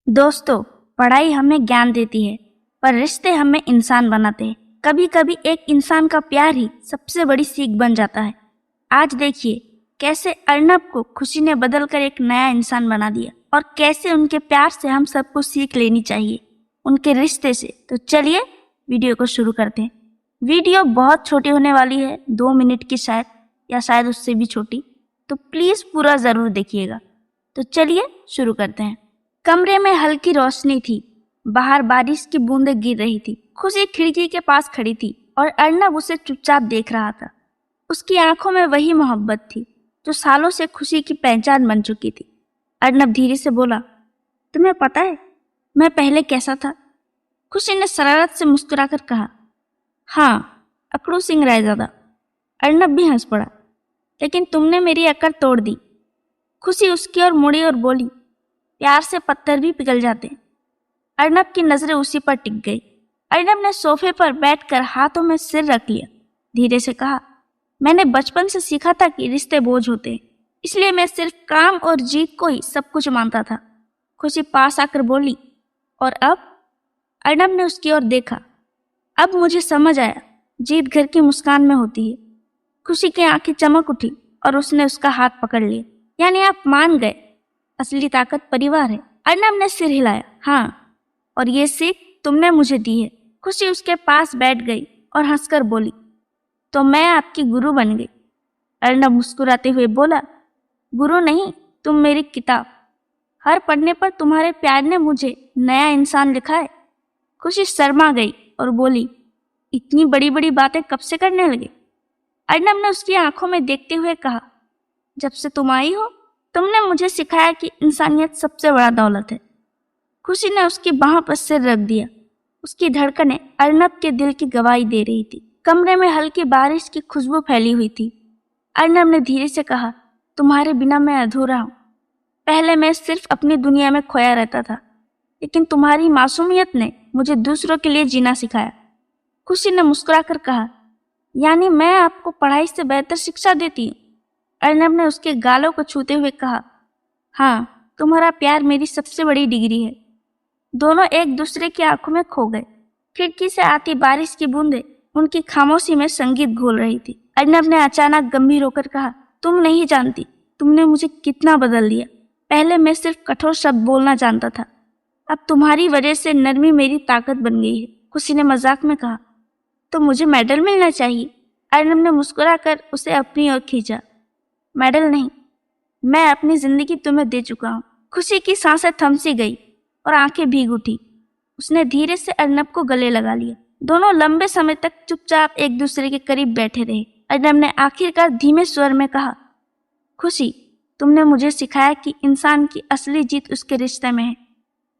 दोस्तों, पढ़ाई हमें ज्ञान देती है, पर रिश्ते हमें इंसान बनाते हैं। कभी कभी एक इंसान का प्यार ही सबसे बड़ी सीख बन जाता है। आज देखिए कैसे अर्नब को खुशी ने बदलकर एक नया इंसान बना दिया और कैसे उनके प्यार से हम सबको सीख लेनी चाहिए, उनके रिश्ते से। तो चलिए वीडियो को शुरू करते हैं। वीडियो बहुत छोटी होने वाली है, 2 मिनट की शायद, या शायद उससे भी छोटी, तो प्लीज़ पूरा ज़रूर देखिएगा। तो चलिए शुरू करते हैं। कमरे में हल्की रोशनी थी, बाहर बारिश की बूंदें गिर रही थी। खुशी खिड़की के पास खड़ी थी और अर्नब उसे चुपचाप देख रहा था। उसकी आंखों में वही मोहब्बत थी जो सालों से खुशी की पहचान बन चुकी थी। अर्नब धीरे से बोला, तुम्हें पता है मैं पहले कैसा था? खुशी ने शरारत से मुस्कुराकर कहा, हाँ, अकड़ू सिंह रायजादा। अर्नब भी हंस पड़ा, लेकिन तुमने मेरी अकड़ तोड़ दी। खुशी उसकी ओर मुड़ी और बोली, प्यार से पत्थर भी पिघल जाते हैं। अर्नब की नजरें उसी पर टिक गई। अर्नब ने सोफे पर बैठकर हाथों में सिर रख लिया, धीरे से कहा, मैंने बचपन से सीखा था कि रिश्ते बोझ होते हैं, इसलिए मैं सिर्फ काम और जीत को ही सब कुछ मानता था। खुशी पास आकर बोली, और अब? अर्नब ने उसकी ओर देखा। अब मुझे समझ आया, जीत घर की मुस्कान में होती है। खुशी की आंखें चमक उठी और उसने उसका हाथ पकड़ लिया। यानी आप मान गए, असली ताकत परिवार है। अर्नब ने सिर हिलाया, हाँ, और ये सीख तुमने मुझे दी है। खुशी उसके पास बैठ गई और हंसकर बोली, तो मैं आपकी गुरु बन गई। अर्नब मुस्कुराते हुए बोला, गुरु नहीं, तुम मेरी किताब। हर पढ़ने पर तुम्हारे प्यार ने मुझे नया इंसान लिखा है। खुशी शर्मा गई और बोली, इतनी बड़ी बड़ी बातें कब से करने लगे? अर्नब ने उसकी आंखों में देखते हुए कहा, जब से तुम आई हो, तुमने मुझे सिखाया कि इंसानियत सबसे बड़ा दौलत है। खुशी ने उसकी बाह पर सिर रख दिया। उसकी धड़कनें अर्नब के दिल की गवाही दे रही थी। कमरे में हल्की बारिश की खुशबू फैली हुई थी। अर्नब ने धीरे से कहा, तुम्हारे बिना मैं अधूरा हूँ। पहले मैं सिर्फ अपनी दुनिया में खोया रहता था, लेकिन तुम्हारी मासूमियत ने मुझे दूसरों के लिए जीना सिखाया। खुशी ने मुस्कुराकर कहा, यानी मैं आपको पढ़ाई से बेहतर शिक्षा देती हूँ? अर्नब ने उसके गालों को छूते हुए कहा, हाँ, तुम्हारा प्यार मेरी सबसे बड़ी डिग्री है। दोनों एक दूसरे की आंखों में खो गए। खिड़की से आती बारिश की बूंदें उनकी खामोशी में संगीत घोल रही थी। अर्नब ने अचानक गंभीर होकर कहा, तुम नहीं जानती तुमने मुझे कितना बदल दिया। पहले मैं सिर्फ कठोर शब्द बोलना जानता था, अब तुम्हारी वजह से नरमी मेरी ताकत बन गई है। खुशी ने मजाक में कहा, तो मुझे मेडल मिलना चाहिए। अर्नब ने मुस्कुराकर उसे अपनी ओर खींचा, मेडल नहीं, मैं अपनी जिंदगी तुम्हें दे चुका हूँ। खुशी की सांसें थम सी गई और आंखें भीग उठी। उसने धीरे से अर्नब को गले लगा लिया। दोनों लंबे समय तक चुपचाप एक दूसरे के करीब बैठे रहे। अर्नब ने आखिरकार धीमे स्वर में कहा, खुशी, तुमने मुझे सिखाया कि इंसान की असली जीत उसके रिश्ते में है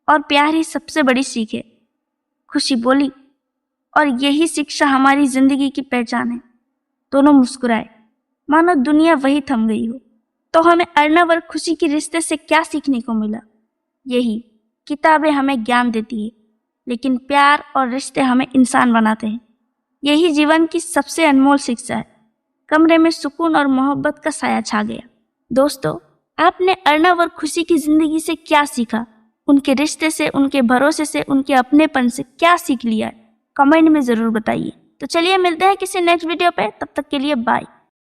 और प्यार ही सबसे बड़ी सीख है। खुशी बोली, और यही शिक्षा हमारी जिंदगी की पहचान है। दोनों मुस्कुराए, मानो दुनिया वही थम गई हो। तो हमें अर्नब और खुशी के रिश्ते से क्या सीखने को मिला? यही, किताबें हमें ज्ञान देती है, लेकिन प्यार और रिश्ते हमें इंसान बनाते हैं। यही जीवन की सबसे अनमोल शिक्षा है। कमरे में सुकून और मोहब्बत का साया छा गया। दोस्तों, आपने अर्नब और खुशी की जिंदगी से क्या सीखा? उनके रिश्ते से, उनके भरोसे से, उनके अपनेपन से क्या सीख लिया है? कमेंट में जरूर बताइए। तो चलिए मिलते हैं किसी नेक्स्ट वीडियो पे, तब तक के लिए बाय।